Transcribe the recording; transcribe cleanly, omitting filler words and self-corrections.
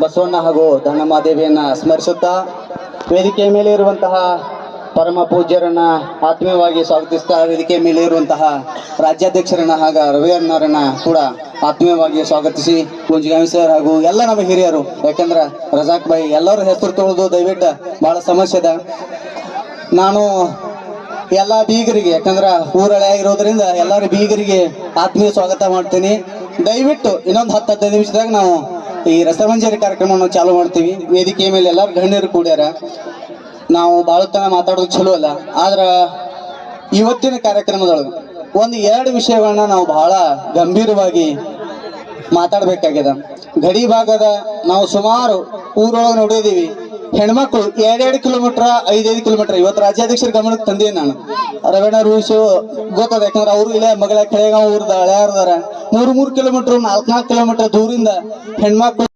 ಬಸವಣ್ಣ ಹಾಗೂ ಧನಮಾದೇವಿಯನ್ನ ಸ್ಮರಿಸುತ್ತಾ ವೇದಿಕೆಯ ಮೇಲೆ ಇರುವಂತಹ ಪರಮ ಪೂಜ್ಯರನ್ನ ಆತ್ಮೀಯವಾಗಿ ಸ್ವಾಗತಿಸ್ತಾ ವೇದಿಕೆಯ ಮೇಲೆ ಇರುವಂತಹ ರಾಜ್ಯಾಧ್ಯಕ್ಷರನ್ನ ಹಾಗೂ ರವಿ ಅಣ್ಣರನ್ನ ಕೂಡ ಆತ್ಮೀಯವಾಗಿ ಸ್ವಾಗತಿಸಿ ಗುಂಜಗಾಮಿ ಸರ್ ಹಾಗೂ ಎಲ್ಲ ನಮ್ಮ ಹಿರಿಯರು, ಯಾಕಂದ್ರೆ ರಜಾಕ್ ಭಾಯಿ ಎಲ್ಲರೂ ಹೆಸರು ತೊಳೆದು ದಯವಿಟ್ಟು ಬಹಳ ಸಮಸ್ಯೆ ಅದ. ನಾನು ಎಲ್ಲ ಬೀಗರಿಗೆ, ಯಾಕಂದ್ರೆ ಊರಳೆ ಆಗಿರೋದ್ರಿಂದ ಎಲ್ಲರ ಬೀಗರಿಗೆ ಆತ್ಮೀಯ ಸ್ವಾಗತ ಮಾಡ್ತೀನಿ. ದಯವಿಟ್ಟು ಇನ್ನೊಂದು 10-15 ನಿಮಿಷದಾಗ ನಾವು ಈ ರಸಮಂಜರಿ ಕಾರ್ಯಕ್ರಮವನ್ನು ಚಾಲೂ ಮಾಡ್ತೀವಿ. ವೇದಿಕೆಯ ಮೇಲೆ ಎಲ್ಲರೂ ಗಣ್ಯರು ಕೂಡ್ಯಾರ. ನಾವು ಭಾಳ ತನ ಮಾತಾಡೋದು ಚಲೋ ಅಲ್ಲ, ಆದ್ರೆ ಇವತ್ತಿನ ಕಾರ್ಯಕ್ರಮದೊಳಗೆ 1-2 ವಿಷಯಗಳನ್ನ ನಾವು ಬಹಳ ಗಂಭೀರವಾಗಿ ಮಾತಾಡ್ಬೇಕಾಗ್ಯದ. ಗಡಿ ಭಾಗದ ನಾವು ಸುಮಾರು ಊರೊಳಗೆ ನೋಡಿದೀವಿ, ಹೆಣ್ಮಕ್ಳು 2 ಕಿಲೋಮೀಟರ್ 5 ಕಿಲೋಮೀಟರ್. ಇವತ್ತು ರಾಜ್ಯಾಧ್ಯಕ್ಷರ ಗಮನಕ್ಕೆ ತಂದೀನಿ ನಾನು. ರವೀಣ ರೂಲ್ಸು ಗೊತ್ತದ, ಯಾಕಂದ್ರೆ ಅವರು ಇಲ್ಲೇ ಮಗಳ ಕೆಳಗಾಂವ್ ಊರ್ದ ಹಳೆಯಾರ್ದಾರ 3 ಕಿಲೋಮೀಟರ್ 4 ಕಿಲೋಮೀಟರ್ ದೂರಿಂದ ಹೆಣ್ಮಕ್ಳು